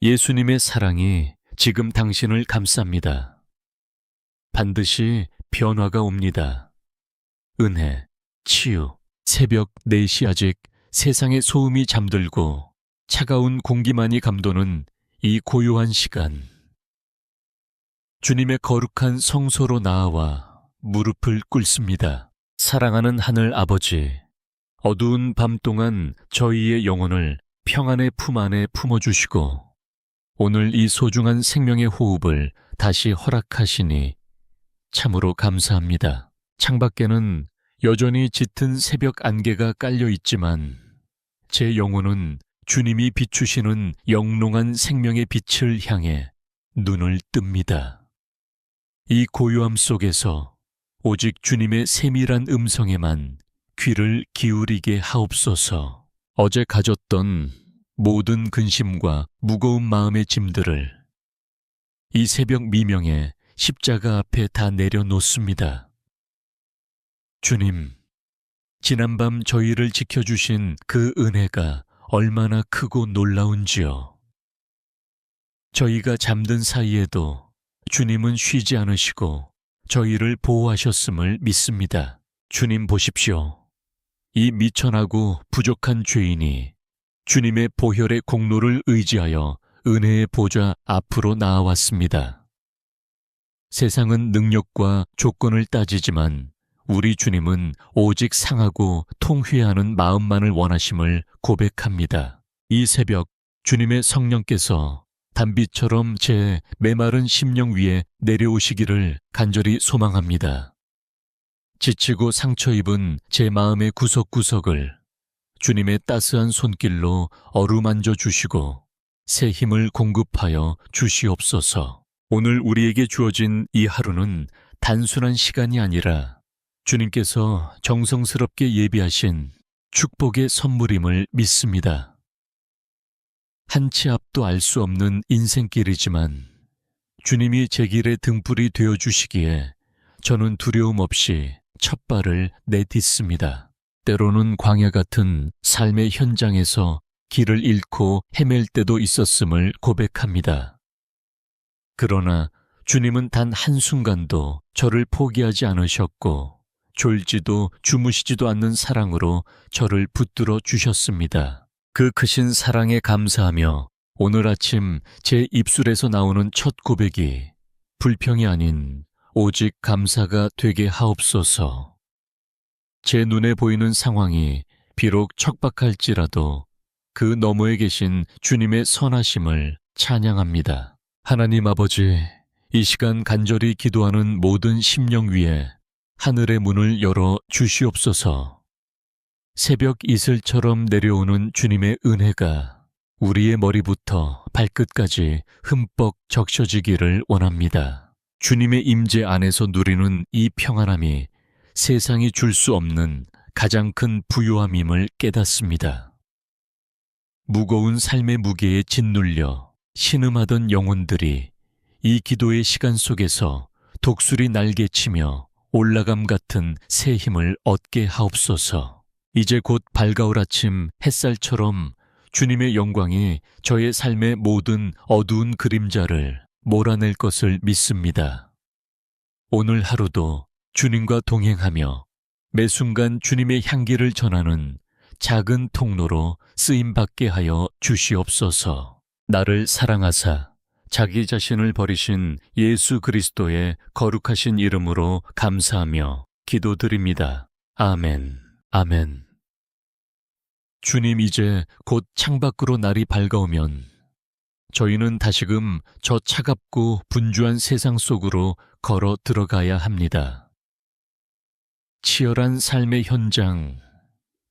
예수님의 사랑이 지금 당신을 감쌉니다. 반드시 변화가 옵니다. 은혜, 치유, 새벽 4시 아직 세상의 소음이 잠들고 차가운 공기만이 감도는 이 고요한 시간. 주님의 거룩한 성소로 나아와 무릎을 꿇습니다. 사랑하는 하늘 아버지, 어두운 밤 동안 저희의 영혼을 평안의 품 안에 품어주시고 오늘 이 소중한 생명의 호흡을 다시 허락하시니 참으로 감사합니다. 창밖에는 여전히 짙은 새벽 안개가 깔려 있지만 제 영혼은 주님이 비추시는 영롱한 생명의 빛을 향해 눈을 뜹니다. 이 고요함 속에서 오직 주님의 세밀한 음성에만 귀를 기울이게 하옵소서. 어제 가졌던 모든 근심과 무거운 마음의 짐들을 이 새벽 미명에 십자가 앞에 다 내려놓습니다. 주님, 지난밤 저희를 지켜주신 그 은혜가 얼마나 크고 놀라운지요. 저희가 잠든 사이에도 주님은 쉬지 않으시고 저희를 보호하셨음을 믿습니다. 주님 보십시오. 이 미천하고 부족한 죄인이 주님의 보혈의 공로를 의지하여 은혜의 보좌 앞으로 나아왔습니다. 세상은 능력과 조건을 따지지만 우리 주님은 오직 상하고 통회하는 마음만을 원하심을 고백합니다. 이 새벽 주님의 성령께서 단비처럼 제 메마른 심령 위에 내려오시기를 간절히 소망합니다. 지치고 상처 입은 제 마음의 구석구석을 주님의 따스한 손길로 어루만져 주시고 새 힘을 공급하여 주시옵소서. 오늘 우리에게 주어진 이 하루는 단순한 시간이 아니라 주님께서 정성스럽게 예비하신 축복의 선물임을 믿습니다. 한 치 앞도 알 수 없는 인생길이지만 주님이 제 길의 등불이 되어주시기에 저는 두려움 없이 첫 발을 내딛습니다. 때로는 광야 같은 삶의 현장에서 길을 잃고 헤맬 때도 있었음을 고백합니다. 그러나 주님은 단 한순간도 저를 포기하지 않으셨고 졸지도 주무시지도 않는 사랑으로 저를 붙들어 주셨습니다. 그 크신 사랑에 감사하며 오늘 아침 제 입술에서 나오는 첫 고백이 불평이 아닌 오직 감사가 되게 하옵소서. 제 눈에 보이는 상황이 비록 척박할지라도 그 너머에 계신 주님의 선하심을 찬양합니다. 하나님 아버지, 이 시간 간절히 기도하는 모든 심령 위에 하늘의 문을 열어 주시옵소서. 새벽 이슬처럼 내려오는 주님의 은혜가 우리의 머리부터 발끝까지 흠뻑 적셔지기를 원합니다. 주님의 임재 안에서 누리는 이 평안함이 세상이 줄 수 없는 가장 큰 부요함임을 깨닫습니다. 무거운 삶의 무게에 짓눌려 신음하던 영혼들이 이 기도의 시간 속에서 독수리 날개치며 올라감 같은 새 힘을 얻게 하옵소서. 이제 곧 밝아올 아침 햇살처럼 주님의 영광이 저의 삶의 모든 어두운 그림자를 몰아낼 것을 믿습니다. 오늘 하루도 주님과 동행하며 매 순간 주님의 향기를 전하는 작은 통로로 쓰임받게 하여 주시옵소서. 나를 사랑하사 자기 자신을 버리신 예수 그리스도의 거룩하신 이름으로 감사하며 기도드립니다. 아멘, 아멘. 주님, 이제 곧 창밖으로 날이 밝아오면 저희는 다시금 저 차갑고 분주한 세상 속으로 걸어 들어가야 합니다. 치열한 삶의 현장,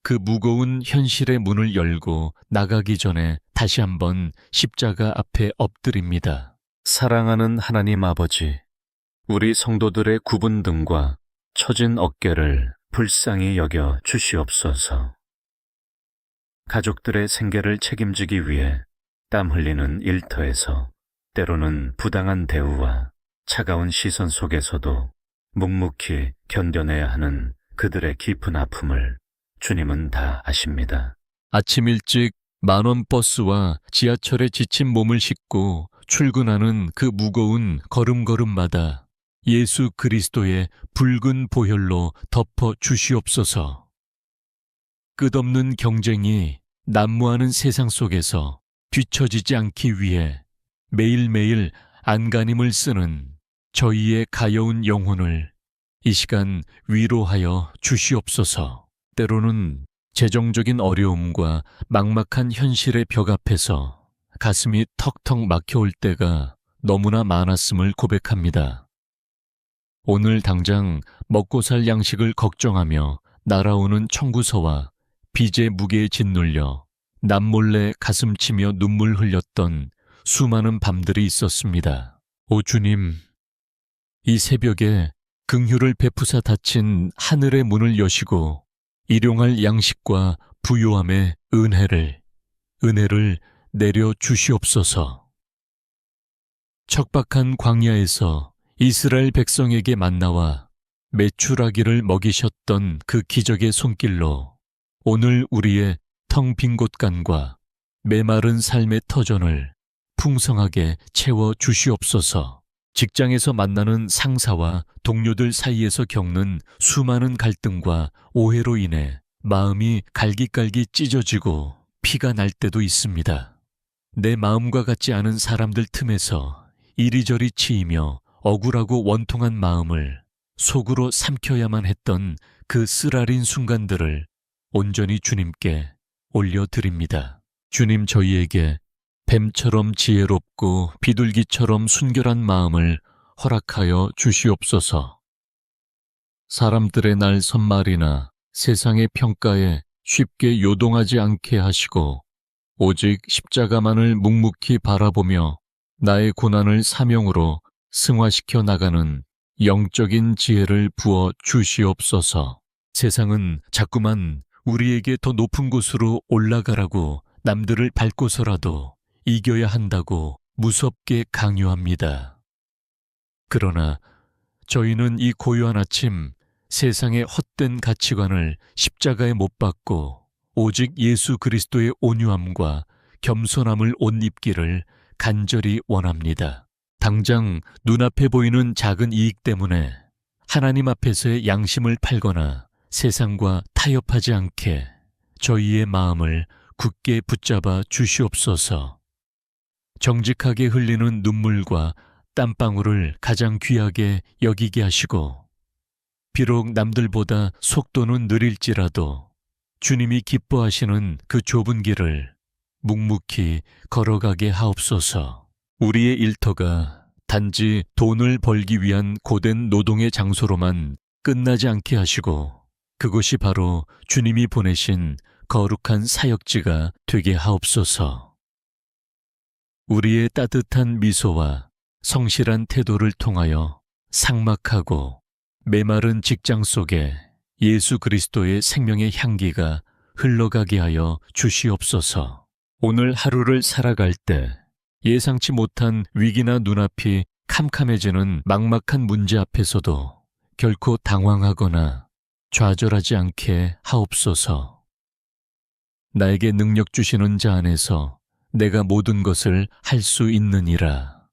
그 무거운 현실의 문을 열고 나가기 전에 다시 한번 십자가 앞에 엎드립니다. 사랑하는 하나님 아버지, 우리 성도들의 굽은 등과 처진 어깨를 불쌍히 여겨 주시옵소서. 가족들의 생계를 책임지기 위해 땀 흘리는 일터에서 때로는 부당한 대우와 차가운 시선 속에서도 묵묵히 견뎌내야 하는 그들의 깊은 아픔을 주님은 다 아십니다. 아침 일찍 만원 버스와 지하철에 지친 몸을 싣고 출근하는 그 무거운 걸음걸음마다 예수 그리스도의 붉은 보혈로 덮어 주시옵소서. 끝없는 경쟁이 난무하는 세상 속에서 뒤처지지 않기 위해 매일매일 안간힘을 쓰는 저희의 가여운 영혼을 이 시간 위로하여 주시옵소서. 때로는 재정적인 어려움과 막막한 현실의 벽 앞에서 가슴이 턱턱 막혀올 때가 너무나 많았음을 고백합니다. 오늘 당장 먹고 살 양식을 걱정하며 날아오는 청구서와 빚의 무게에 짓눌려 남몰래 가슴치며 눈물 흘렸던 수많은 밤들이 있었습니다. 오 주님, 이 새벽에 긍휼을 베푸사 닫힌 하늘의 문을 여시고 일용할 양식과 부요함의 은혜를 내려 주시옵소서. 척박한 광야에서 이스라엘 백성에게 만나와 메추라기를 먹이셨던 그 기적의 손길로 오늘 우리의 텅 빈 곳간과 메마른 삶의 터전을 풍성하게 채워 주시옵소서. 직장에서 만나는 상사와 동료들 사이에서 겪는 수많은 갈등과 오해로 인해 마음이 갈기갈기 찢어지고 피가 날 때도 있습니다. 내 마음과 같지 않은 사람들 틈에서 이리저리 치이며 억울하고 원통한 마음을 속으로 삼켜야만 했던 그 쓰라린 순간들을 온전히 주님께 올려드립니다. 주님, 저희에게 뱀처럼 지혜롭고 비둘기처럼 순결한 마음을 허락하여 주시옵소서. 사람들의 날 선말이나 세상의 평가에 쉽게 요동하지 않게 하시고 오직 십자가만을 묵묵히 바라보며 나의 고난을 사명으로 승화시켜 나가는 영적인 지혜를 부어 주시옵소서. 세상은 자꾸만 우리에게 더 높은 곳으로 올라가라고 남들을 밟고서라도 이겨야 한다고 무섭게 강요합니다. 그러나 저희는 이 고요한 아침 세상의 헛된 가치관을 십자가에 못 박고 오직 예수 그리스도의 온유함과 겸손함을 옷 입기를 간절히 원합니다. 당장 눈앞에 보이는 작은 이익 때문에 하나님 앞에서의 양심을 팔거나 세상과 타협하지 않게 저희의 마음을 굳게 붙잡아 주시옵소서. 정직하게 흘리는 눈물과 땀방울을 가장 귀하게 여기게 하시고 비록 남들보다 속도는 느릴지라도 주님이 기뻐하시는 그 좁은 길을 묵묵히 걸어가게 하옵소서. 우리의 일터가 단지 돈을 벌기 위한 고된 노동의 장소로만 끝나지 않게 하시고 그곳이 바로 주님이 보내신 거룩한 사역지가 되게 하옵소서. 우리의 따뜻한 미소와 성실한 태도를 통하여 삭막하고 메마른 직장 속에 예수 그리스도의 생명의 향기가 흘러가게 하여 주시옵소서. 오늘 하루를 살아갈 때 예상치 못한 위기나 눈앞이 캄캄해지는 막막한 문제 앞에서도 결코 당황하거나 좌절하지 않게 하옵소서. 나에게 능력 주시는 자 안에서 내가 모든 것을 할 수 있느니라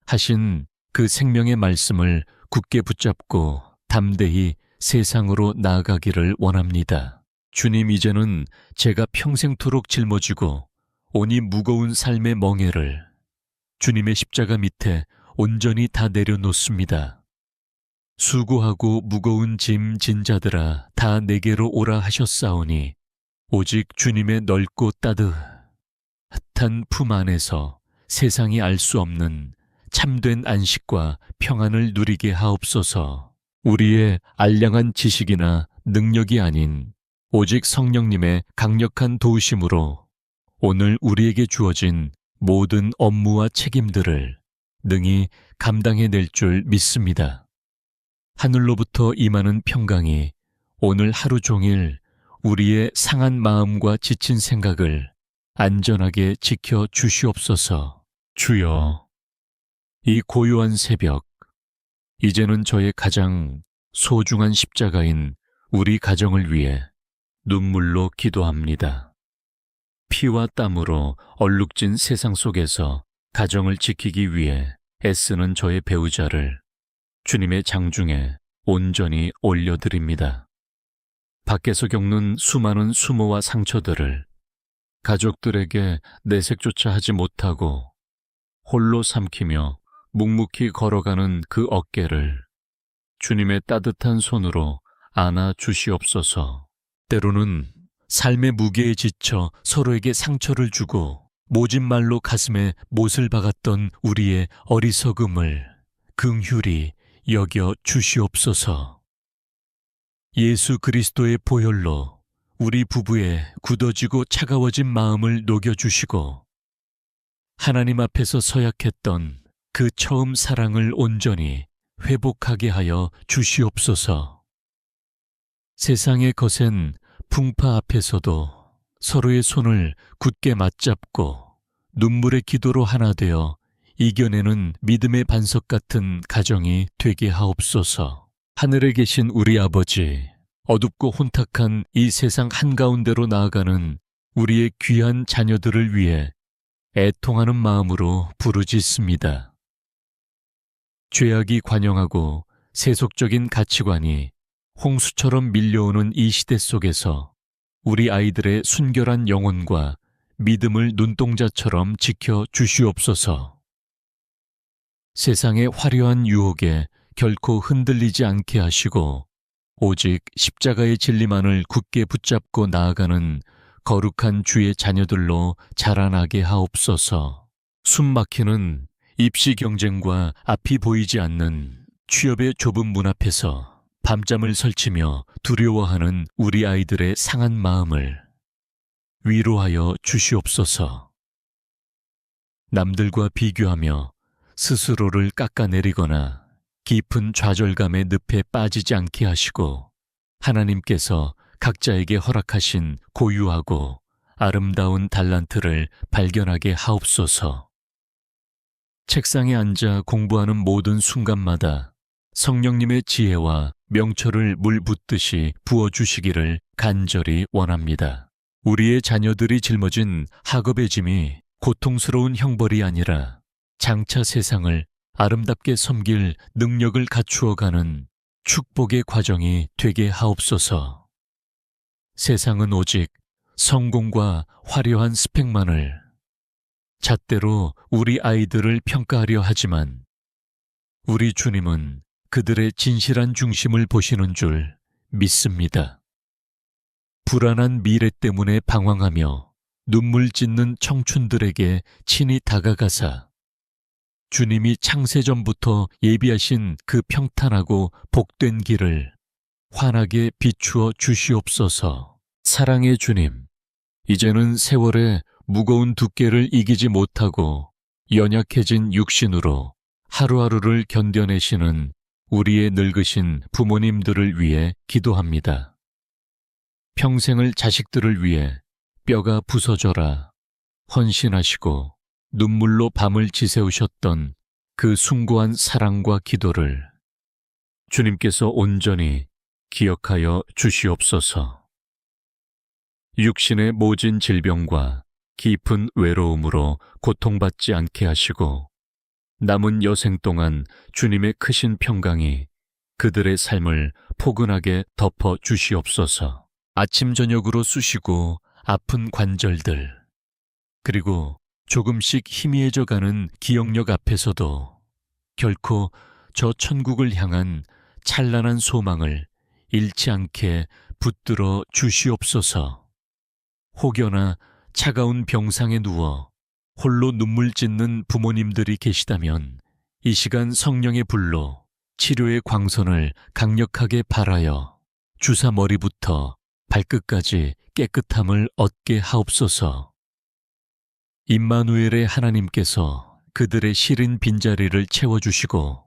하신 그 생명의 말씀을 굳게 붙잡고 담대히 세상으로 나아가기를 원합니다. 주님, 이제는 제가 평생토록 짊어지고 온이 무거운 삶의 멍에를 주님의 십자가 밑에 온전히 다 내려놓습니다. 수고하고 무거운 짐 진 자들아 다 내게로 오라 하셨사오니 오직 주님의 넓고 따뜻한 품 안에서 세상이 알 수 없는 참된 안식과 평안을 누리게 하옵소서. 우리의 알량한 지식이나 능력이 아닌 오직 성령님의 강력한 도우심으로 오늘 우리에게 주어진 모든 업무와 책임들을 능히 감당해낼 줄 믿습니다. 하늘로부터 임하는 평강이 오늘 하루 종일 우리의 상한 마음과 지친 생각을 안전하게 지켜 주시옵소서. 주여, 이 고요한 새벽, 이제는 저의 가장 소중한 십자가인 우리 가정을 위해 눈물로 기도합니다. 피와 땀으로 얼룩진 세상 속에서 가정을 지키기 위해 애쓰는 저의 배우자를 주님의 장중에 온전히 올려드립니다. 밖에서 겪는 수많은 수모와 상처들을 가족들에게 내색조차 하지 못하고 홀로 삼키며 묵묵히 걸어가는 그 어깨를 주님의 따뜻한 손으로 안아 주시옵소서. 때로는 삶의 무게에 지쳐 서로에게 상처를 주고 모진 말로 가슴에 못을 박았던 우리의 어리석음을 긍휼히 여겨 주시옵소서. 예수 그리스도의 보혈로 우리 부부의 굳어지고 차가워진 마음을 녹여주시고 하나님 앞에서 서약했던 그 처음 사랑을 온전히 회복하게 하여 주시옵소서. 세상의 거센 풍파 앞에서도 서로의 손을 굳게 맞잡고 눈물의 기도로 하나 되어 이겨내는 믿음의 반석 같은 가정이 되게 하옵소서. 하늘에 계신 우리 아버지, 어둡고 혼탁한 이 세상 한가운데로 나아가는 우리의 귀한 자녀들을 위해 애통하는 마음으로 부르짖습니다. 죄악이 관영하고 세속적인 가치관이 홍수처럼 밀려오는 이 시대 속에서 우리 아이들의 순결한 영혼과 믿음을 눈동자처럼 지켜 주시옵소서. 세상의 화려한 유혹에 결코 흔들리지 않게 하시고 오직 십자가의 진리만을 굳게 붙잡고 나아가는 거룩한 주의 자녀들로 자라나게 하옵소서. 숨막히는 입시 경쟁과 앞이 보이지 않는 취업의 좁은 문 앞에서 밤잠을 설치며 두려워하는 우리 아이들의 상한 마음을 위로하여 주시옵소서. 남들과 비교하며 스스로를 깎아내리거나 깊은 좌절감의 늪에 빠지지 않게 하시고 하나님께서 각자에게 허락하신 고유하고 아름다운 달란트를 발견하게 하옵소서. 책상에 앉아 공부하는 모든 순간마다 성령님의 지혜와 명철을 물 붓듯이 부어주시기를 간절히 원합니다. 우리의 자녀들이 짊어진 학업의 짐이 고통스러운 형벌이 아니라 장차 세상을 아름답게 섬길 능력을 갖추어가는 축복의 과정이 되게 하옵소서. 세상은 오직 성공과 화려한 스펙만을 잣대로 우리 아이들을 평가하려 하지만 우리 주님은 그들의 진실한 중심을 보시는 줄 믿습니다. 불안한 미래 때문에 방황하며 눈물 짓는 청춘들에게 친히 다가가사 주님이 창세전부터 예비하신 그 평탄하고 복된 길을 환하게 비추어 주시옵소서. 사랑의 주님, 이제는 세월의 무거운 두께를 이기지 못하고 연약해진 육신으로 하루하루를 견뎌내시는 우리의 늙으신 부모님들을 위해 기도합니다. 평생을 자식들을 위해 뼈가 부서져라 헌신하시고 눈물로 밤을 지새우셨던 그 숭고한 사랑과 기도를 주님께서 온전히 기억하여 주시옵소서. 육신의 모진 질병과 깊은 외로움으로 고통받지 않게 하시고 남은 여생 동안 주님의 크신 평강이 그들의 삶을 포근하게 덮어 주시옵소서. 아침 저녁으로 쑤시고 아픈 관절들, 그리고 조금씩 희미해져가는 기억력 앞에서도 결코 저 천국을 향한 찬란한 소망을 잃지 않게 붙들어 주시옵소서. 혹여나 차가운 병상에 누워 홀로 눈물 짓는 부모님들이 계시다면 이 시간 성령의 불로 치료의 광선을 강력하게 발하여 주사 머리부터 발끝까지 깨끗함을 얻게 하옵소서. 임마누엘의 하나님께서 그들의 시린 빈자리를 채워주시고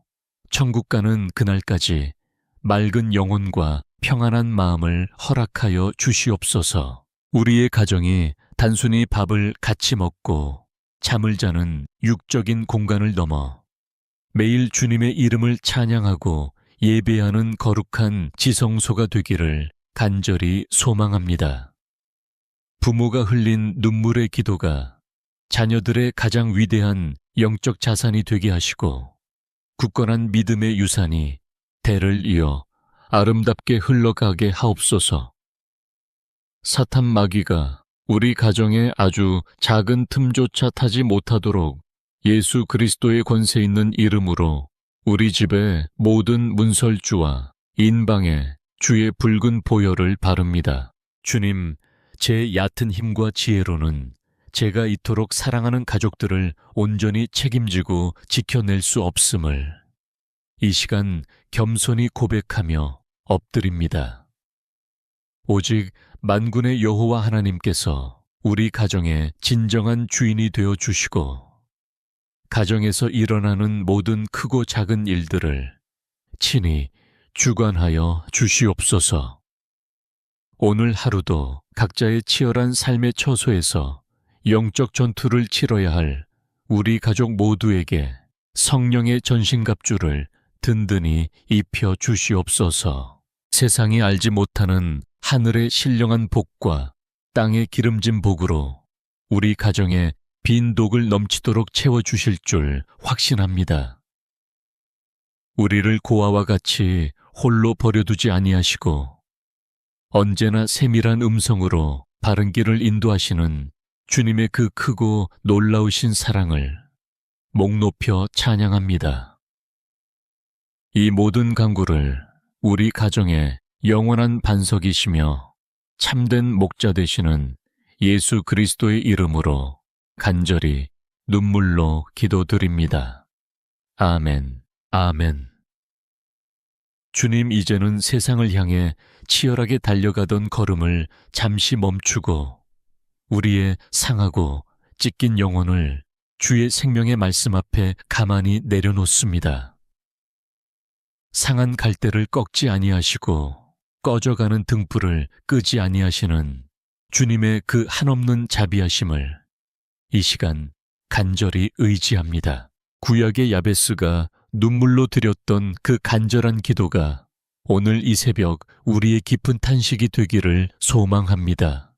천국 가는 그날까지 맑은 영혼과 평안한 마음을 허락하여 주시옵소서. 우리의 가정이 단순히 밥을 같이 먹고 잠을 자는 육적인 공간을 넘어 매일 주님의 이름을 찬양하고 예배하는 거룩한 지성소가 되기를 간절히 소망합니다. 부모가 흘린 눈물의 기도가 자녀들의 가장 위대한 영적 자산이 되게 하시고 굳건한 믿음의 유산이 대를 이어 아름답게 흘러가게 하옵소서. 사탄 마귀가 우리 가정에 아주 작은 틈조차 타지 못하도록 예수 그리스도의 권세 있는 이름으로 우리 집의 모든 문설주와 인방에 주의 붉은 보혈을 바릅니다. 주님, 제 얕은 힘과 지혜로는 제가 이토록 사랑하는 가족들을 온전히 책임지고 지켜낼 수 없음을 이 시간 겸손히 고백하며 엎드립니다. 오직 만군의 여호와 하나님께서 우리 가정의 진정한 주인이 되어 주시고 가정에서 일어나는 모든 크고 작은 일들을 친히 주관하여 주시옵소서. 오늘 하루도 각자의 치열한 삶의 처소에서 영적 전투를 치러야 할 우리 가족 모두에게 성령의 전신갑주를 든든히 입혀 주시옵소서. 세상이 알지 못하는 하늘의 신령한 복과 땅의 기름진 복으로 우리 가정에 빈 독을 넘치도록 채워주실 줄 확신합니다. 우리를 고아와 같이 홀로 버려두지 아니하시고 언제나 세밀한 음성으로 바른 길을 인도하시는 주님의 그 크고 놀라우신 사랑을 목 높여 찬양합니다. 이 모든 간구를 우리 가정의 영원한 반석이시며 참된 목자 되시는 예수 그리스도의 이름으로 간절히 눈물로 기도드립니다. 아멘, 아멘. 주님, 이제는 세상을 향해 치열하게 달려가던 걸음을 잠시 멈추고 우리의 상하고 찢긴 영혼을 주의 생명의 말씀 앞에 가만히 내려놓습니다. 상한 갈대를 꺾지 아니하시고 꺼져가는 등불을 끄지 아니하시는 주님의 그 한없는 자비하심을 이 시간 간절히 의지합니다. 구약의 야베스가 눈물로 드렸던 그 간절한 기도가 오늘 이 새벽 우리의 깊은 탄식이 되기를 소망합니다.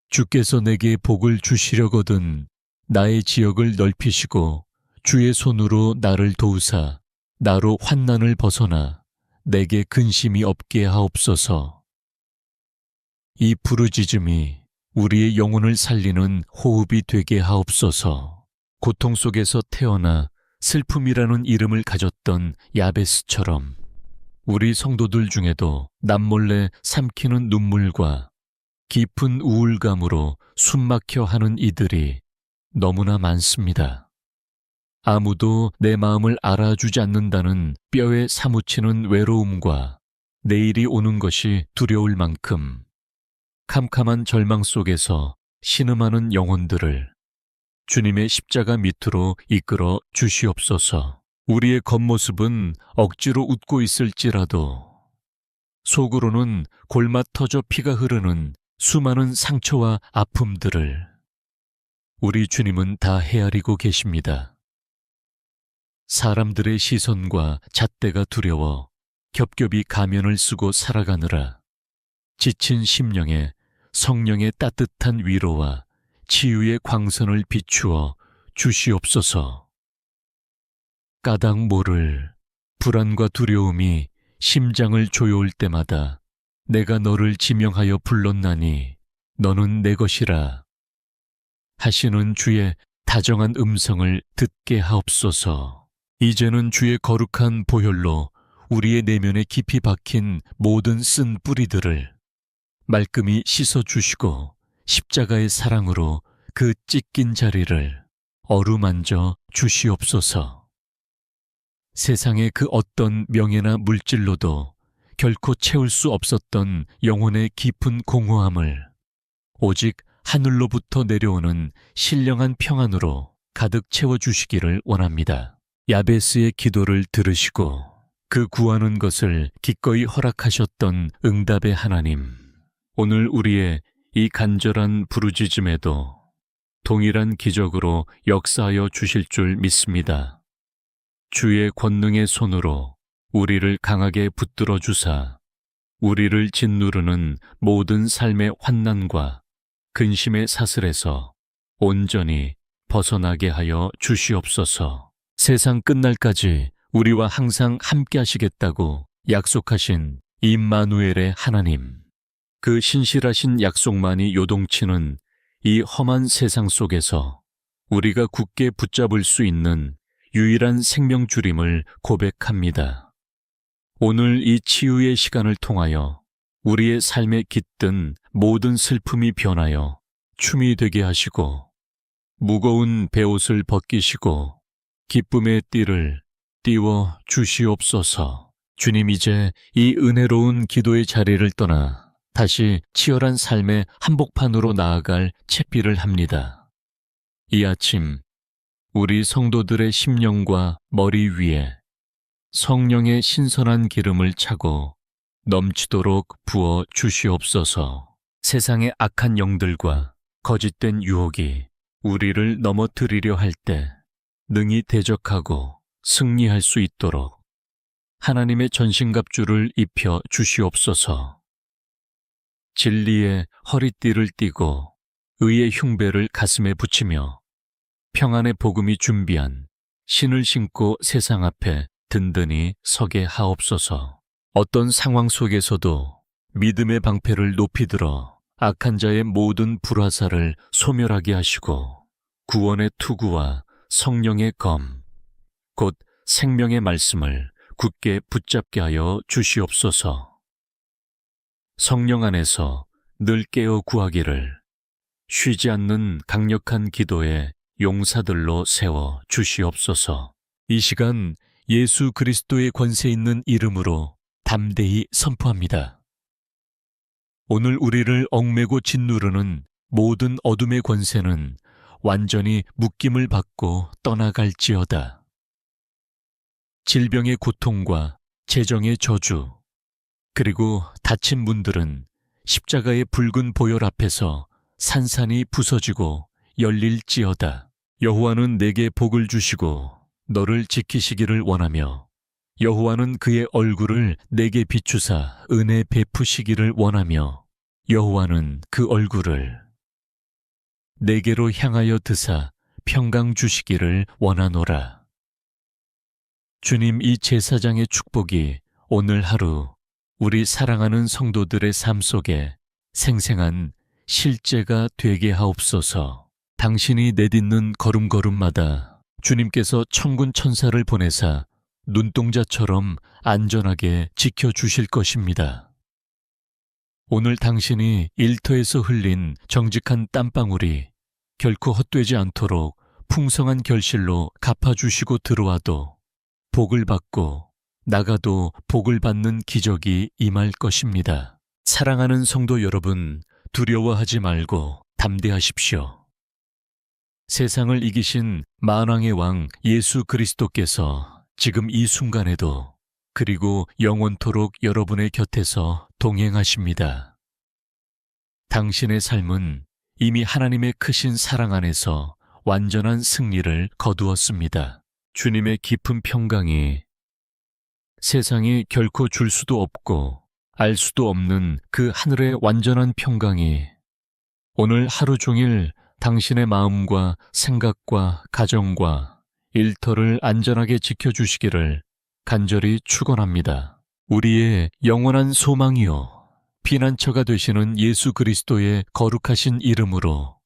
주께서 내게 복을 주시려거든 나의 지역을 넓히시고 주의 손으로 나를 도우사 나로 환난을 벗어나 내게 근심이 없게 하옵소서. 이 부르짖음이 우리의 영혼을 살리는 호흡이 되게 하옵소서. 고통 속에서 태어나 슬픔이라는 이름을 가졌던 야베스처럼 우리 성도들 중에도 남몰래 삼키는 눈물과 깊은 우울감으로 숨막혀 하는 이들이 너무나 많습니다. 아무도 내 마음을 알아주지 않는다는 뼈에 사무치는 외로움과 내일이 오는 것이 두려울 만큼 캄캄한 절망 속에서 신음하는 영혼들을 주님의 십자가 밑으로 이끌어 주시옵소서. 우리의 겉모습은 억지로 웃고 있을지라도 속으로는 골마 터져 피가 흐르는 수많은 상처와 아픔들을 우리 주님은 다 헤아리고 계십니다. 사람들의 시선과 잣대가 두려워 겹겹이 가면을 쓰고 살아가느라 지친 심령에 성령의 따뜻한 위로와 치유의 광선을 비추어 주시옵소서. 까닭 모를 불안과 두려움이 심장을 조여올 때마다 내가 너를 지명하여 불렀나니 너는 내 것이라 하시는 주의 다정한 음성을 듣게 하옵소서. 이제는 주의 거룩한 보혈로 우리의 내면에 깊이 박힌 모든 쓴 뿌리들을 말끔히 씻어주시고 십자가의 사랑으로 그 찢긴 자리를 어루만져 주시옵소서. 세상의 그 어떤 명예나 물질로도 결코 채울 수 없었던 영혼의 깊은 공허함을 오직 하늘로부터 내려오는 신령한 평안으로 가득 채워주시기를 원합니다. 야베스의 기도를 들으시고 그 구하는 것을 기꺼이 허락하셨던 응답의 하나님, 오늘 우리의 이 간절한 부르짖음에도 동일한 기적으로 역사하여 주실 줄 믿습니다. 주의 권능의 손으로 우리를 강하게 붙들어 주사 우리를 짓누르는 모든 삶의 환난과 근심의 사슬에서 온전히 벗어나게 하여 주시옵소서. 세상 끝날까지 우리와 항상 함께 하시겠다고 약속하신 임마누엘의 하나님, 그 신실하신 약속만이 요동치는 이 험한 세상 속에서 우리가 굳게 붙잡을 수 있는 유일한 생명줄임을 고백합니다. 오늘 이 치유의 시간을 통하여 우리의 삶에 깃든 모든 슬픔이 변하여 춤이 되게 하시고, 무거운 베옷을 벗기시고 기쁨의 띠를 띄워 주시옵소서. 주님, 이제 이 은혜로운 기도의 자리를 떠나 다시 치열한 삶의 한복판으로 나아갈 채비를 합니다. 이 아침 우리 성도들의 심령과 머리 위에 성령의 신선한 기름을 차고 넘치도록 부어 주시옵소서. 세상의 악한 영들과 거짓된 유혹이 우리를 넘어뜨리려 할 때 능히 대적하고 승리할 수 있도록 하나님의 전신갑주를 입혀 주시옵소서. 진리의 허리띠를 띠고 의의 흉배를 가슴에 붙이며 평안의 복음이 준비한 신을 신고 세상 앞에 든든히 서게 하옵소서. 어떤 상황 속에서도 믿음의 방패를 높이 들어 악한 자의 모든 불화살을 소멸하게 하시고, 구원의 투구와 성령의 검, 곧 생명의 말씀을 굳게 붙잡게 하여 주시옵소서. 성령 안에서 늘 깨어 구하기를 쉬지 않는 강력한 기도의 용사들로 세워 주시옵소서. 이 시간 예수 그리스도의 권세 있는 이름으로 담대히 선포합니다. 오늘 우리를 얽매고 짓누르는 모든 어둠의 권세는 완전히 묶임을 받고 떠나갈지어다. 질병의 고통과 재정의 저주, 그리고 닫힌 문들은 십자가의 붉은 보혈 앞에서 산산이 부서지고 열릴지어다. 여호와는 내게 복을 주시고 너를 지키시기를 원하며, 여호와는 그의 얼굴을 내게 비추사 은혜 베푸시기를 원하며, 여호와는 그 얼굴을 내게로 향하여 드사 평강 주시기를 원하노라. 주님, 이 제사장의 축복이 오늘 하루 우리 사랑하는 성도들의 삶 속에 생생한 실제가 되게 하옵소서. 당신이 내딛는 걸음걸음마다 주님께서 천군 천사를 보내사 눈동자처럼 안전하게 지켜주실 것입니다. 오늘 당신이 일터에서 흘린 정직한 땀방울이 결코 헛되지 않도록 풍성한 결실로 갚아주시고 들어와도 복을 받고 나가도 복을 받는 기적이 임할 것입니다. 사랑하는 성도 여러분, 두려워하지 말고 담대하십시오. 세상을 이기신 만왕의 왕 예수 그리스도께서 지금 이 순간에도, 그리고 영원토록 여러분의 곁에서 동행하십니다. 당신의 삶은 이미 하나님의 크신 사랑 안에서 완전한 승리를 거두었습니다. 주님의 깊은 평강이, 세상이 결코 줄 수도 없고 알 수도 없는 그 하늘의 완전한 평강이 오늘 하루 종일 당신의 마음과 생각과 가정과 일터를 안전하게 지켜주시기를 간절히 축원합니다. 우리의 영원한 소망이요 피난처가 되시는 예수 그리스도의 거룩하신 이름으로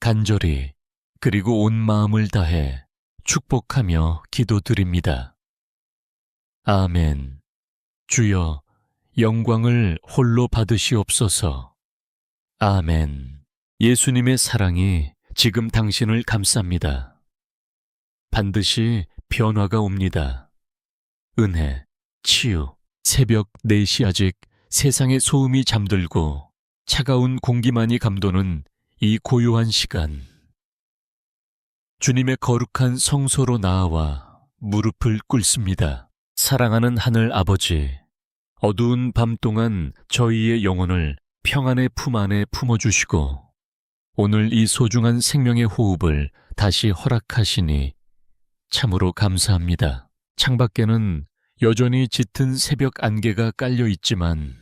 간절히 그리고 온 마음을 다해 축복하며 기도드립니다. 아멘. 주여, 영광을 홀로 받으시옵소서. 아멘. 예수님의 사랑이 지금 당신을 감쌉니다. 반드시 변화가 옵니다. 은혜, 치유, 새벽 4시 아직 세상의 소음이 잠들고 차가운 공기만이 감도는 이 고요한 시간, 주님의 거룩한 성소로 나아와 무릎을 꿇습니다. 사랑하는 하늘 아버지, 어두운 밤 동안 저희의 영혼을 평안의 품 안에 품어주시고 오늘 이 소중한 생명의 호흡을 다시 허락하시니 참으로 감사합니다. 창밖에는 여전히 짙은 새벽 안개가 깔려 있지만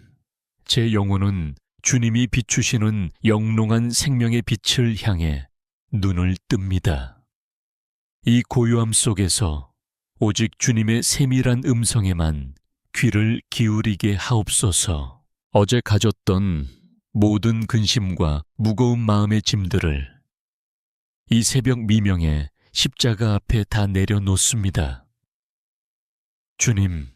제 영혼은 주님이 비추시는 영롱한 생명의 빛을 향해 눈을 뜹니다. 이 고요함 속에서 오직 주님의 세밀한 음성에만 귀를 기울이게 하옵소서. 어제 가졌던 모든 근심과 무거운 마음의 짐들을 이 새벽 미명에 십자가 앞에 다 내려놓습니다. 주님,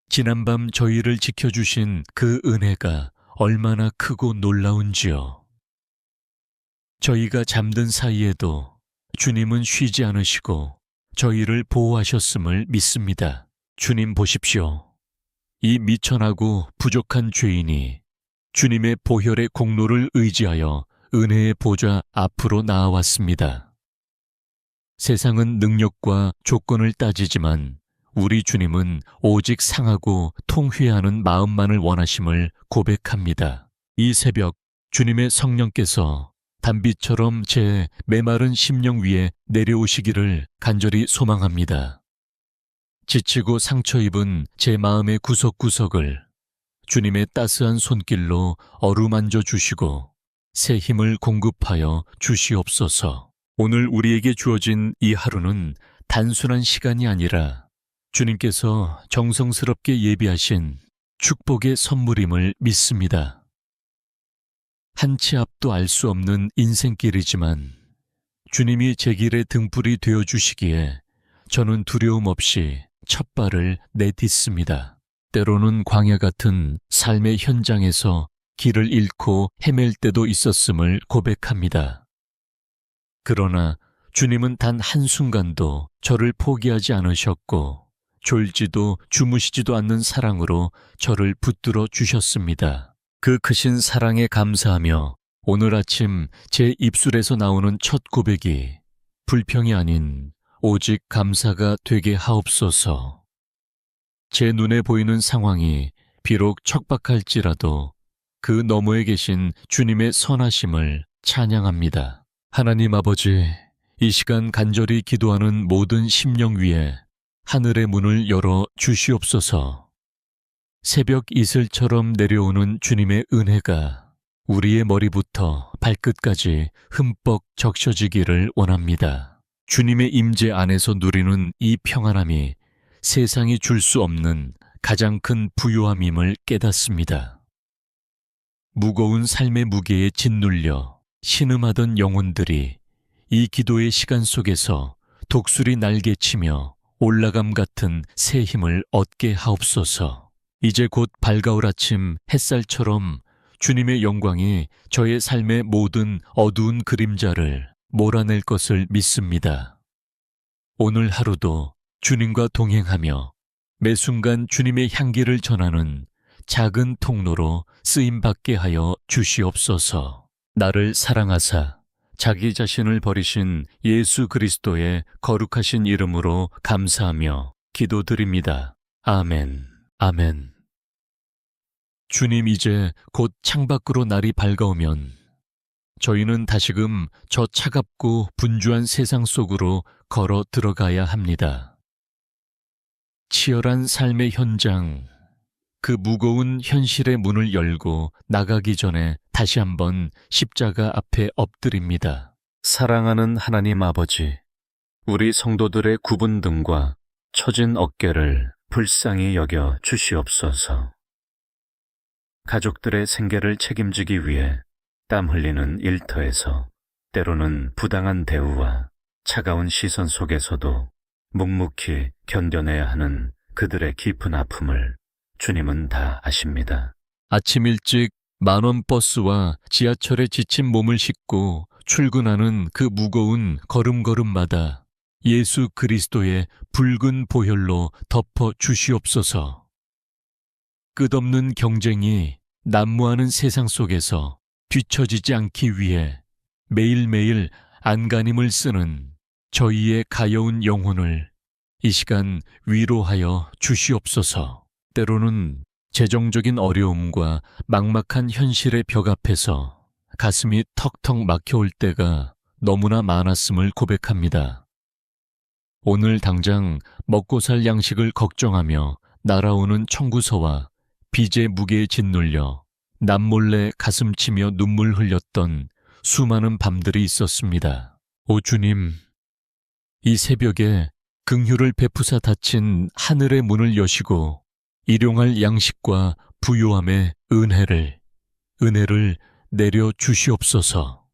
지난밤 저희를 지켜주신 그 은혜가 얼마나 크고 놀라운지요. 저희가 잠든 사이에도 주님은 쉬지 않으시고 저희를 보호하셨음을 믿습니다. 주님 보십시오. 이 미천하고 부족한 죄인이 주님의 보혈의 공로를 의지하여 은혜의 보좌 앞으로 나아왔습니다. 세상은 능력과 조건을 따지지만 우리 주님은 오직 상하고 통회하는 마음만을 원하심을 고백합니다. 이 새벽 주님의 성령께서 단비처럼 제 메마른 심령 위에 내려오시기를 간절히 소망합니다. 지치고 상처 입은 제 마음의 구석구석을 주님의 따스한 손길로 어루만져 주시고 새 힘을 공급하여 주시옵소서. 오늘 우리에게 주어진 이 하루는 단순한 시간이 아니라 주님께서 정성스럽게 예비하신 축복의 선물임을 믿습니다. 한 치 앞도 알 수 없는 인생길이지만 주님이 제 길의 등불이 되어주시기에 저는 두려움 없이 첫 발을 내딛습니다. 때로는 광야 같은 삶의 현장에서 길을 잃고 헤맬 때도 있었음을 고백합니다. 그러나 주님은 단 한순간도 저를 포기하지 않으셨고 졸지도 주무시지도 않는 사랑으로 저를 붙들어 주셨습니다. 그 크신 사랑에 감사하며 오늘 아침 제 입술에서 나오는 첫 고백이 불평이 아닌 오직 감사가 되게 하옵소서. 제 눈에 보이는 상황이 비록 척박할지라도 그 너머에 계신 주님의 선하심을 찬양합니다. 하나님 아버지, 이 시간 간절히 기도하는 모든 심령 위에 하늘의 문을 열어 주시옵소서. 새벽 이슬처럼 내려오는 주님의 은혜가 우리의 머리부터 발끝까지 흠뻑 적셔지기를 원합니다. 주님의 임재 안에서 누리는 이 평안함이 세상이 줄 수 없는 가장 큰 부요함임을 깨닫습니다. 무거운 삶의 무게에 짓눌려 신음하던 영혼들이 이 기도의 시간 속에서 독수리 날개치며 올라감 같은 새 힘을 얻게 하옵소서. 이제 곧 밝아올 아침 햇살처럼 주님의 영광이 저의 삶의 모든 어두운 그림자를 몰아낼 것을 믿습니다. 오늘 하루도 주님과 동행하며 매 순간 주님의 향기를 전하는 작은 통로로 쓰임받게 하여 주시옵소서. 나를 사랑하사 자기 자신을 버리신 예수 그리스도의 거룩하신 이름으로 감사하며 기도드립니다. 아멘, 아멘. 주님, 이제 곧 창밖으로 날이 밝아오면 저희는 다시금 저 차갑고 분주한 세상 속으로 걸어 들어가야 합니다. 치열한 삶의 현장, 그 무거운 현실의 문을 열고 나가기 전에 다시 한번 십자가 앞에 엎드립니다. 사랑하는 하나님 아버지, 우리 성도들의 굽은 등과 처진 어깨를 불쌍히 여겨 주시옵소서. 가족들의 생계를 책임지기 위해 땀 흘리는 일터에서 때로는 부당한 대우와 차가운 시선 속에서도 묵묵히 견뎌내야 하는 그들의 깊은 아픔을 주님은 다 아십니다. 아침 일찍 만원 버스와 지하철에 지친 몸을 싣고 출근하는 그 무거운 걸음걸음마다 예수 그리스도의 붉은 보혈로 덮어 주시옵소서. 끝없는 경쟁이 난무하는 세상 속에서 뒤처지지 않기 위해 매일매일 안간힘을 쓰는 저희의 가여운 영혼을 이 시간 위로하여 주시옵소서. 때로는 재정적인 어려움과 막막한 현실의 벽 앞에서 가슴이 턱턱 막혀올 때가 너무나 많았음을 고백합니다. 오늘 당장 먹고 살 양식을 걱정하며 날아오는 청구서와 빚의 무게에 짓눌려 남몰래 가슴치며 눈물 흘렸던 수많은 밤들이 있었습니다. 오 주님, 이 새벽에 긍휼을 베푸사 닫힌 하늘의 문을 여시고 일용할 양식과 부요함의 은혜를 내려 주시옵소서.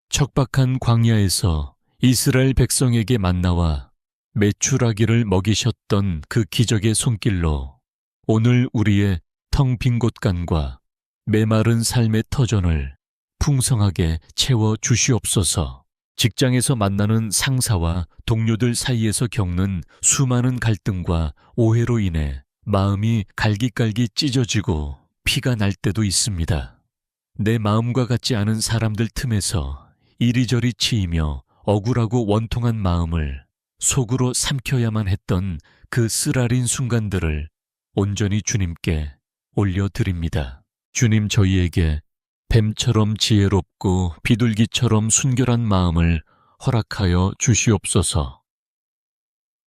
척박한 광야에서 이스라엘 백성에게 만나와 메추라기를 먹이셨던 그 기적의 손길로 오늘 우리의 텅 빈 곳간과 메마른 삶의 터전을 풍성하게 채워 주시옵소서. 직장에서 만나는 상사와 동료들 사이에서 겪는 수많은 갈등과 오해로 인해 마음이 갈기갈기 찢어지고 피가 날 때도 있습니다. 내 마음과 같지 않은 사람들 틈에서 이리저리 치이며 억울하고 원통한 마음을 속으로 삼켜야만 했던 그 쓰라린 순간들을 온전히 주님께 올려드립니다. 주님, 저희에게 뱀처럼 지혜롭고 비둘기처럼 순결한 마음을 허락하여 주시옵소서.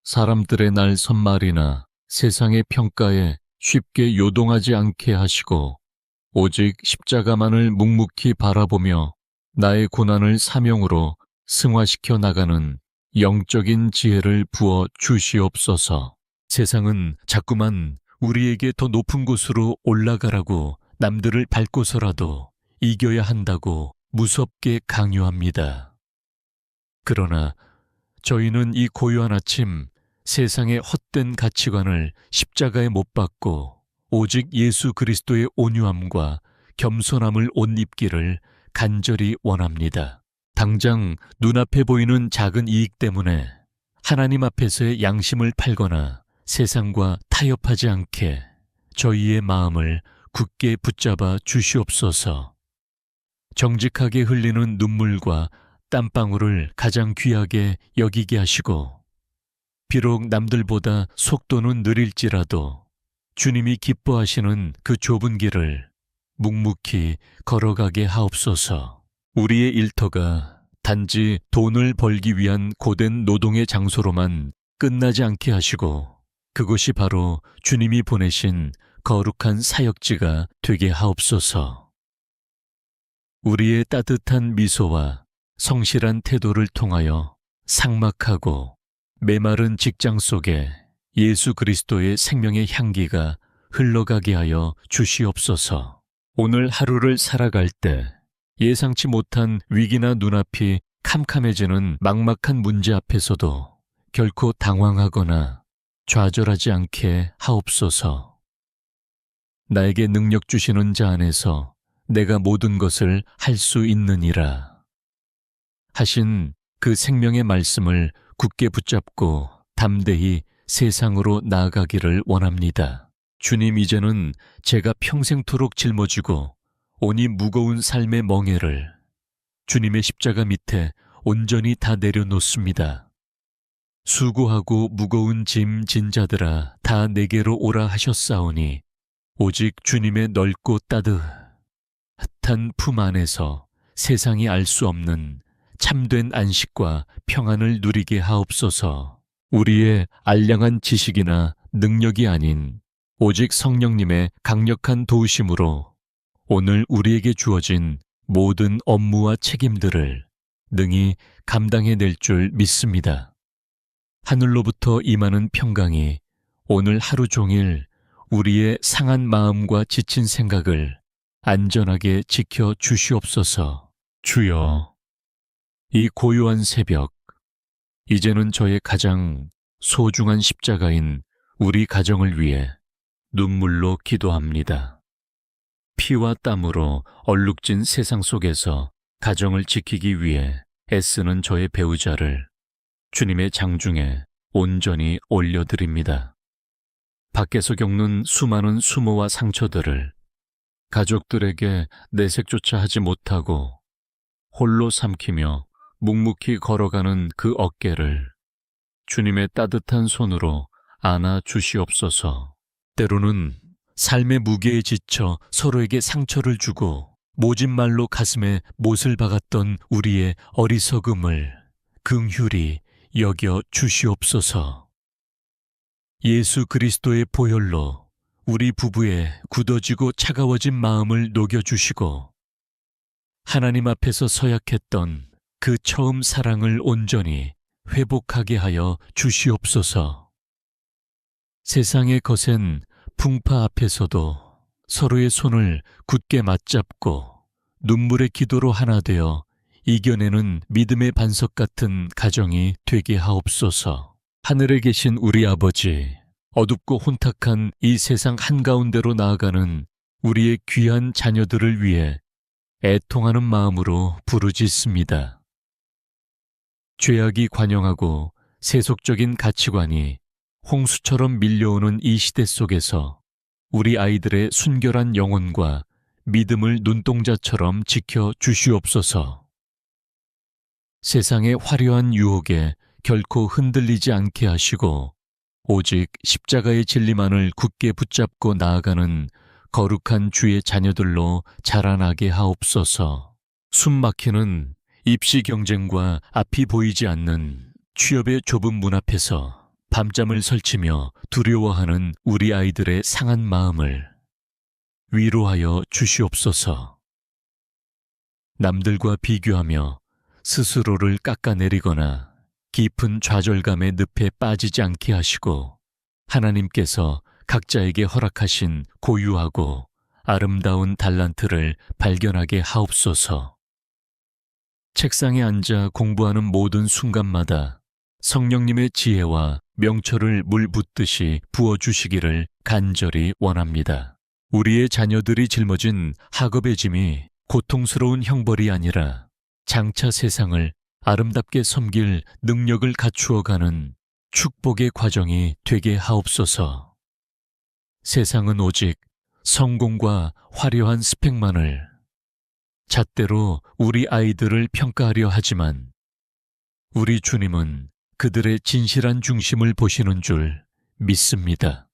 사람들의 날 선말이나 세상의 평가에 쉽게 요동하지 않게 하시고 오직 십자가만을 묵묵히 바라보며 나의 고난을 사명으로 승화시켜 나가는 영적인 지혜를 부어 주시옵소서. 세상은 자꾸만 우리에게 더 높은 곳으로 올라가라고 남들을 밟고서라도 이겨야 한다고 무섭게 강요합니다. 그러나 저희는 이 고요한 아침 세상의 헛된 가치관을 십자가에 못 박고 오직 예수 그리스도의 온유함과 겸손함을 옷 입기를 간절히 원합니다. 당장 눈앞에 보이는 작은 이익 때문에 하나님 앞에서의 양심을 팔거나 세상과 타협하지 않게 저희의 마음을 굳게 붙잡아 주시옵소서. 정직하게 흘리는 눈물과 땀방울을 가장 귀하게 여기게 하시고 비록 남들보다 속도는 느릴지라도 주님이 기뻐하시는 그 좁은 길을 묵묵히 걸어가게 하옵소서. 우리의 일터가 단지 돈을 벌기 위한 고된 노동의 장소로만 끝나지 않게 하시고 그곳이 바로 주님이 보내신 거룩한 사역지가 되게 하옵소서. 우리의 따뜻한 미소와 성실한 태도를 통하여 삭막하고 메마른 직장 속에 예수 그리스도의 생명의 향기가 흘러가게 하여 주시옵소서. 오늘 하루를 살아갈 때 예상치 못한 위기나 눈앞이 캄캄해지는 막막한 문제 앞에서도 결코 당황하거나 좌절하지 않게 하옵소서. 나에게 능력 주시는 자 안에서 내가 모든 것을 할 수 있느니라 하신 그 생명의 말씀을 굳게 붙잡고 담대히 세상으로 나아가기를 원합니다. 주님, 이제는 제가 평생토록 짊어지고 온이 무거운 삶의 멍에를 주님의 십자가 밑에 온전히 다 내려놓습니다. 수고하고 무거운 짐 진 자들아 다 내게로 오라 하셨사오니 오직 주님의 넓고 따뜻한 품 안에서 세상이 알 수 없는 참된 안식과 평안을 누리게 하옵소서. 우리의 알량한 지식이나 능력이 아닌 오직 성령님의 강력한 도우심으로 오늘 우리에게 주어진 모든 업무와 책임들을 능히 감당해낼 줄 믿습니다. 하늘로부터 임하는 평강이 오늘 하루 종일 우리의 상한 마음과 지친 생각을 안전하게 지켜 주시옵소서. 주여, 이 고요한 새벽, 이제는 저의 가장 소중한 십자가인 우리 가정을 위해 눈물로 기도합니다. 피와 땀으로 얼룩진 세상 속에서 가정을 지키기 위해 애쓰는 저의 배우자를 주님의 장중에 온전히 올려드립니다. 밖에서 겪는 수많은 수모와 상처들을 가족들에게 내색조차 하지 못하고 홀로 삼키며 묵묵히 걸어가는 그 어깨를 주님의 따뜻한 손으로 안아 주시옵소서. 때로는 삶의 무게에 지쳐 서로에게 상처를 주고 모진 말로 가슴에 못을 박았던 우리의 어리석음을 긍휼히 여겨 주시옵소서. 예수 그리스도의 보혈로 우리 부부의 굳어지고 차가워진 마음을 녹여주시고 하나님 앞에서 서약했던 그 처음 사랑을 온전히 회복하게 하여 주시옵소서. 세상의 거센 풍파 앞에서도 서로의 손을 굳게 맞잡고 눈물의 기도로 하나 되어 이겨내는 믿음의 반석 같은 가정이 되게 하옵소서. 하늘에 계신 우리 아버지, 어둡고 혼탁한 이 세상 한가운데로 나아가는 우리의 귀한 자녀들을 위해 애통하는 마음으로 부르짖습니다. 죄악이 관영하고 세속적인 가치관이 홍수처럼 밀려오는 이 시대 속에서 우리 아이들의 순결한 영혼과 믿음을 눈동자처럼 지켜 주시옵소서. 세상의 화려한 유혹에 결코 흔들리지 않게 하시고 오직 십자가의 진리만을 굳게 붙잡고 나아가는 거룩한 주의 자녀들로 자라나게 하옵소서. 숨막히는 입시 경쟁과 앞이 보이지 않는 취업의 좁은 문 앞에서 밤잠을 설치며 두려워하는 우리 아이들의 상한 마음을 위로하여 주시옵소서. 남들과 비교하며 스스로를 깎아내리거나 깊은 좌절감의 늪에 빠지지 않게 하시고 하나님께서 각자에게 허락하신 고유하고 아름다운 달란트를 발견하게 하옵소서. 책상에 앉아 공부하는 모든 순간마다 성령님의 지혜와 명철을 물 붓듯이 부어주시기를 간절히 원합니다. 우리의 자녀들이 짊어진 학업의 짐이 고통스러운 형벌이 아니라 장차 세상을 아름답게 섬길 능력을 갖추어가는 축복의 과정이 되게 하옵소서. 세상은 오직 성공과 화려한 스펙만을 잣대로 우리 아이들을 평가하려 하지만 우리 주님은 그들의 진실한 중심을 보시는 줄 믿습니다.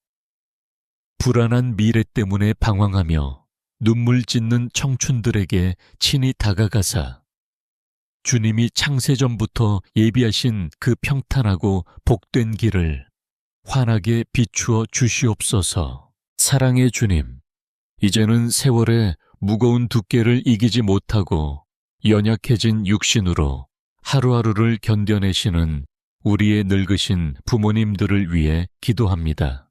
불안한 미래 때문에 방황하며 눈물 짓는 청춘들에게 친히 다가가사 주님이 창세전부터 예비하신 그 평탄하고 복된 길을 환하게 비추어 주시옵소서. 사랑의 주님, 이제는 세월의 무거운 두께를 이기지 못하고 연약해진 육신으로 하루하루를 견뎌내시는 우리의 늙으신 부모님들을 위해 기도합니다.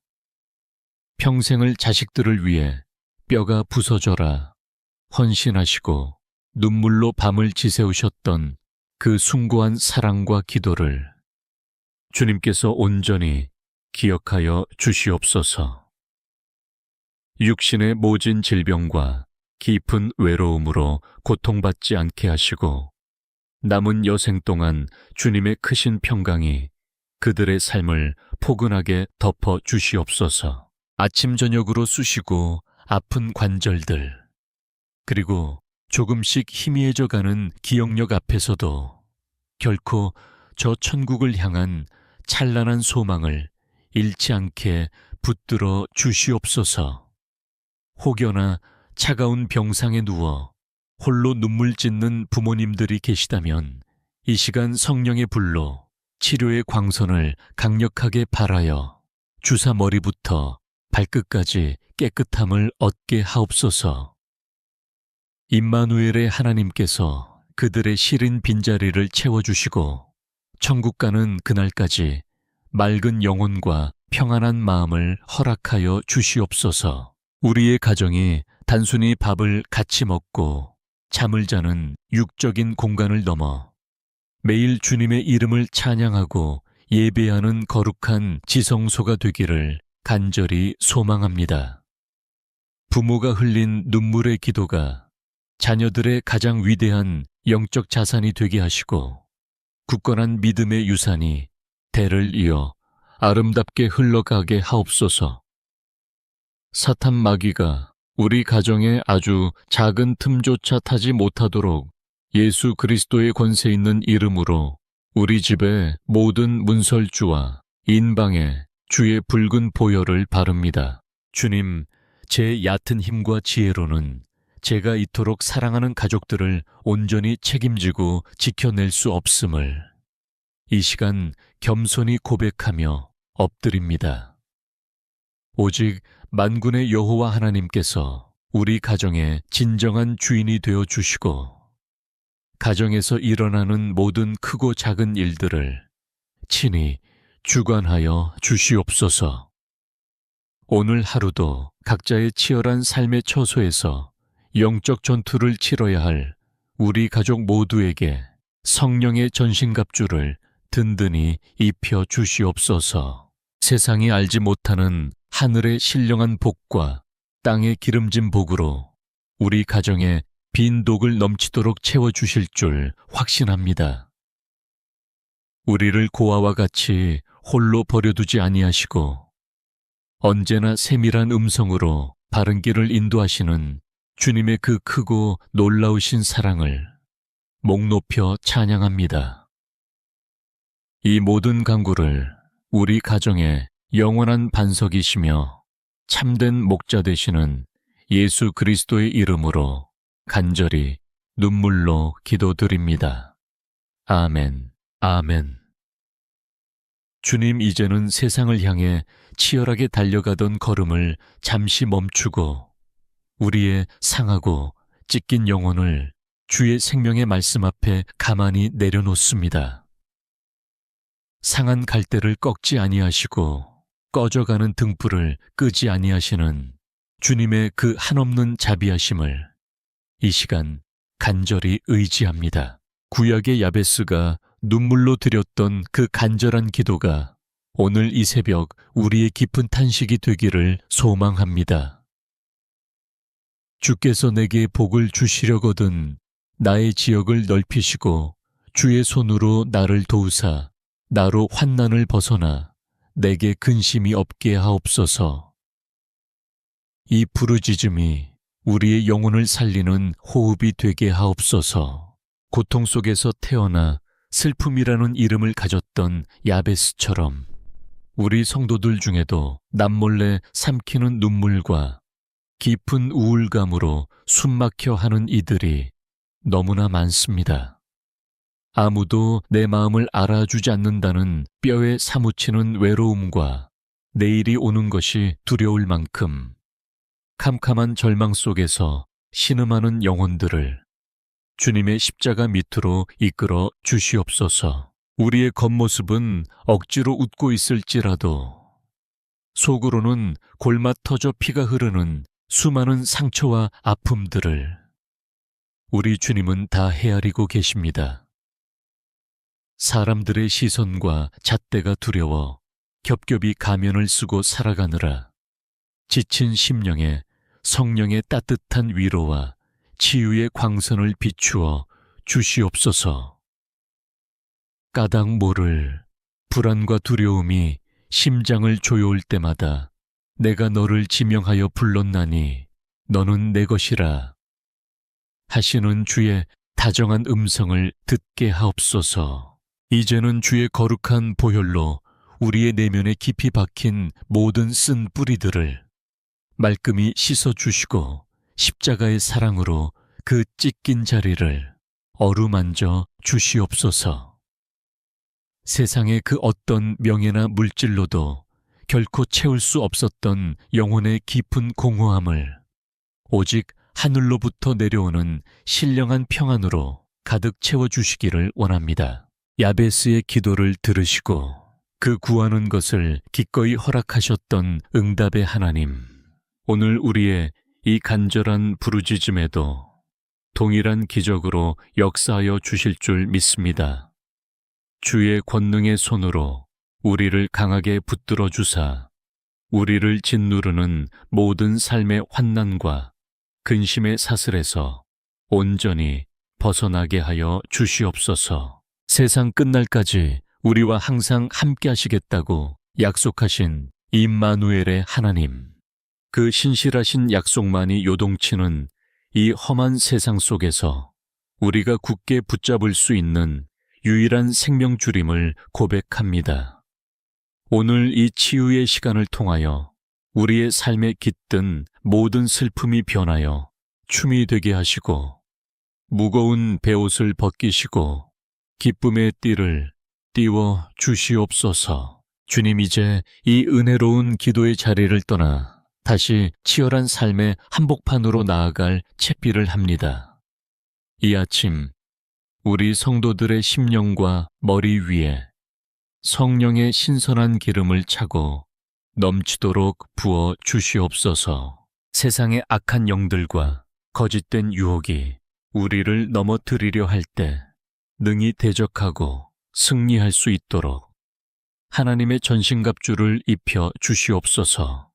평생을 자식들을 위해 뼈가 부서져라 헌신하시고 눈물로 밤을 지새우셨던 그 숭고한 사랑과 기도를 주님께서 온전히 기억하여 주시옵소서. 육신의 모진 질병과 깊은 외로움으로 고통받지 않게 하시고 남은 여생 동안 주님의 크신 평강이 그들의 삶을 포근하게 덮어 주시옵소서. 아침 저녁으로 쑤시고 아픈 관절들, 그리고 조금씩 희미해져가는 기억력 앞에서도 결코 저 천국을 향한 찬란한 소망을 잃지 않게 붙들어 주시옵소서. 혹여나 차가운 병상에 누워 홀로 눈물 짓는 부모님들이 계시다면 이 시간 성령의 불로 치료의 광선을 강력하게 발하여 주사 머리부터 발끝까지 깨끗함을 얻게 하옵소서. 임마누엘의 하나님께서 그들의 시린 빈자리를 채워주시고 천국 가는 그날까지 맑은 영혼과 평안한 마음을 허락하여 주시옵소서. 우리의 가정이 단순히 밥을 같이 먹고 잠을 자는 육적인 공간을 넘어 매일 주님의 이름을 찬양하고 예배하는 거룩한 지성소가 되기를 간절히 소망합니다. 부모가 흘린 눈물의 기도가 자녀들의 가장 위대한 영적 자산이 되게 하시고 굳건한 믿음의 유산이 대를 이어 아름답게 흘러가게 하옵소서. 사탄 마귀가 우리 가정에 아주 작은 틈조차 타지 못하도록 예수 그리스도의 권세 있는 이름으로 우리 집의 모든 문설주와 인방에 주의 붉은 보혈을 바릅니다. 주님, 제 얕은 힘과 지혜로는 제가 이토록 사랑하는 가족들을 온전히 책임지고 지켜낼 수 없음을 이 시간 겸손히 고백하며 엎드립니다. 오직 만군의 여호와 하나님께서 우리 가정의 진정한 주인이 되어 주시고 가정에서 일어나는 모든 크고 작은 일들을 친히 주관하여 주시옵소서. 오늘 하루도 각자의 치열한 삶의 처소에서 영적 전투를 치러야 할 우리 가족 모두에게 성령의 전신갑주를 든든히 입혀 주시옵소서. 세상이 알지 못하는 하늘의 신령한 복과 땅의 기름진 복으로 우리 가정에 빈 독을 넘치도록 채워주실 줄 확신합니다. 우리를 고아와 같이 홀로 버려두지 아니하시고 언제나 세밀한 음성으로 바른 길을 인도하시는 주님의 그 크고 놀라우신 사랑을 목 높여 찬양합니다. 이 모든 간구를 우리 가정의 영원한 반석이시며 참된 목자 되시는 예수 그리스도의 이름으로 간절히 눈물로 기도드립니다. 아멘, 아멘. 주님, 이제는 세상을 향해 치열하게 달려가던 걸음을 잠시 멈추고 우리의 상하고 찢긴 영혼을 주의 생명의 말씀 앞에 가만히 내려놓습니다. 상한 갈대를 꺾지 아니하시고 꺼져가는 등불을 끄지 아니하시는 주님의 그 한없는 자비하심을 이 시간 간절히 의지합니다. 구약의 야베스가 눈물로 드렸던 그 간절한 기도가 오늘 이 새벽 우리의 깊은 탄식이 되기를 소망합니다. 주께서 내게 복을 주시려거든 나의 지역을 넓히시고 주의 손으로 나를 도우사 나로 환난을 벗어나 내게 근심이 없게 하옵소서. 이 부르짖음이 우리의 영혼을 살리는 호흡이 되게 하옵소서. 고통 속에서 태어나 슬픔이라는 이름을 가졌던 야베스처럼 우리 성도들 중에도 남몰래 삼키는 눈물과 깊은 우울감으로 숨막혀 하는 이들이 너무나 많습니다. 아무도 내 마음을 알아주지 않는다는 뼈에 사무치는 외로움과 내일이 오는 것이 두려울 만큼 캄캄한 절망 속에서 신음하는 영혼들을 주님의 십자가 밑으로 이끌어 주시옵소서. 우리의 겉모습은 억지로 웃고 있을지라도 속으로는 골마 터져 피가 흐르는 수많은 상처와 아픔들을 우리 주님은 다 헤아리고 계십니다. 사람들의 시선과 잣대가 두려워 겹겹이 가면을 쓰고 살아가느라 지친 심령에 성령의 따뜻한 위로와 치유의 광선을 비추어 주시옵소서. 까닭 모를 불안과 두려움이 심장을 조여올 때마다 내가 너를 지명하여 불렀나니 너는 내 것이라 하시는 주의 다정한 음성을 듣게 하옵소서. 이제는 주의 거룩한 보혈로 우리의 내면에 깊이 박힌 모든 쓴 뿌리들을 말끔히 씻어주시고 십자가의 사랑으로 그 찢긴 자리를 어루만져 주시옵소서. 세상의 그 어떤 명예나 물질로도 결코 채울 수 없었던 영혼의 깊은 공허함을 오직 하늘로부터 내려오는 신령한 평안으로 가득 채워주시기를 원합니다. 야베스의 기도를 들으시고 그 구하는 것을 기꺼이 허락하셨던 응답의 하나님, 오늘 우리의 이 간절한 부르짖음에도 동일한 기적으로 역사하여 주실 줄 믿습니다. 주의 권능의 손으로 우리를 강하게 붙들어 주사 우리를 짓누르는 모든 삶의 환난과 근심의 사슬에서 온전히 벗어나게 하여 주시옵소서. 세상 끝날까지 우리와 항상 함께 하시겠다고 약속하신 임마누엘의 하나님, 그 신실하신 약속만이 요동치는 이 험한 세상 속에서 우리가 굳게 붙잡을 수 있는 유일한 생명줄임을 고백합니다. 오늘 이 치유의 시간을 통하여 우리의 삶에 깃든 모든 슬픔이 변하여 춤이 되게 하시고 무거운 베옷을 벗기시고 기쁨의 띠를 띄워 주시옵소서. 주님, 이제 이 은혜로운 기도의 자리를 떠나 다시 치열한 삶의 한복판으로 나아갈 채비를 합니다. 이 아침 우리 성도들의 심령과 머리 위에 성령의 신선한 기름을 차고 넘치도록 부어 주시옵소서. 세상의 악한 영들과 거짓된 유혹이 우리를 넘어뜨리려 할 때 능히 대적하고 승리할 수 있도록 하나님의 전신갑주를 입혀 주시옵소서.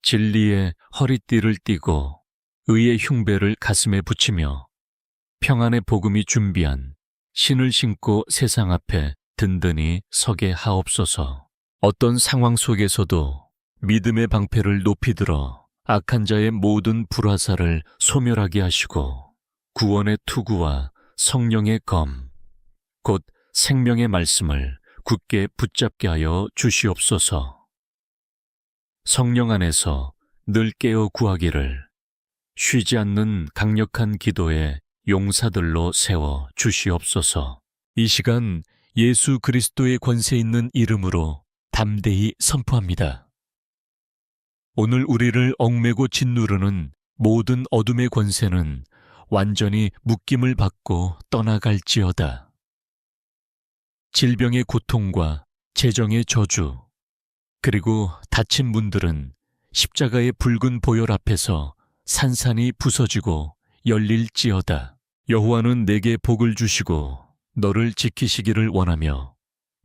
진리의 허리띠를 띠고 의의 흉배를 가슴에 붙이며 평안의 복음이 준비한 신을 신고 세상 앞에 든든히 서게 하옵소서. 어떤 상황 속에서도 믿음의 방패를 높이 들어 악한 자의 모든 불화살을 소멸하게 하시고 구원의 투구와 성령의 검, 곧 생명의 말씀을 굳게 붙잡게 하여 주시옵소서. 성령 안에서 늘 깨어 구하기를 쉬지 않는 강력한 기도의 용사들로 세워 주시옵소서. 이 시간 예수 그리스도의 권세 있는 이름으로 담대히 선포합니다. 오늘 우리를 얽매고 짓누르는 모든 어둠의 권세는 완전히 묶임을 받고 떠나갈지어다. 질병의 고통과 재정의 저주, 그리고 다친 문들은 십자가의 붉은 보혈 앞에서 산산이 부서지고 열릴지어다. 여호와는 내게 복을 주시고 너를 지키시기를 원하며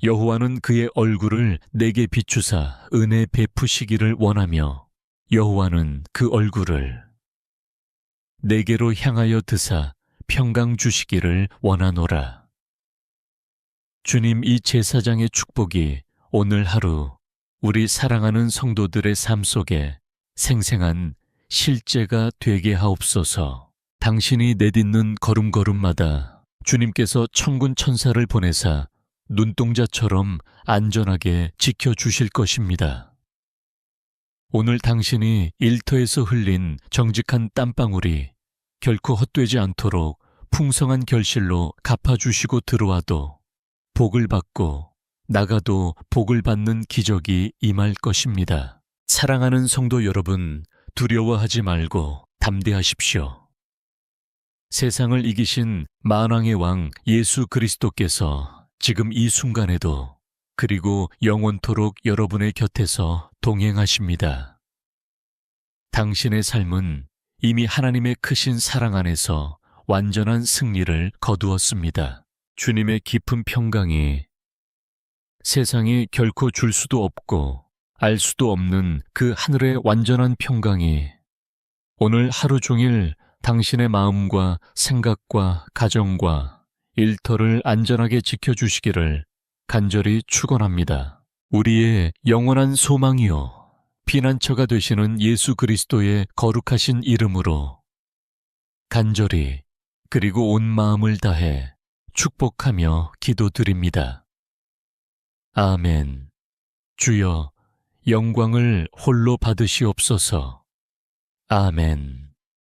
여호와는 그의 얼굴을 내게 비추사 은혜 베푸시기를 원하며 여호와는 그 얼굴을 내게로 향하여 드사 평강 주시기를 원하노라. 주님, 이 제사장의 축복이 오늘 하루 우리 사랑하는 성도들의 삶 속에 생생한 실제가 되게 하옵소서. 당신이 내딛는 걸음걸음마다 주님께서 천군 천사를 보내사 눈동자처럼 안전하게 지켜주실 것입니다. 오늘 당신이 일터에서 흘린 정직한 땀방울이 결코 헛되지 않도록 풍성한 결실로 갚아주시고 들어와도 복을 받고 나가도 복을 받는 기적이 임할 것입니다. 사랑하는 성도 여러분, 두려워하지 말고 담대하십시오. 세상을 이기신 만왕의 왕 예수 그리스도께서 지금 이 순간에도 그리고 영원토록 여러분의 곁에서 동행하십니다. 당신의 삶은 이미 하나님의 크신 사랑 안에서 완전한 승리를 거두었습니다. 주님의 깊은 평강이 세상이 결코 줄 수도 없고 알 수도 없는 그 하늘의 완전한 평강이 오늘 하루 종일 당신의 마음과 생각과 가정과 일터를 안전하게 지켜주시기를 간절히 축원합니다. 우리의 영원한 소망이요 피난처가 되시는 예수 그리스도의 거룩하신 이름으로 간절히 그리고 온 마음을 다해 축복하며 기도드립니다. 아멘. 주여, 영광을 홀로 받으시옵소서. 아멘.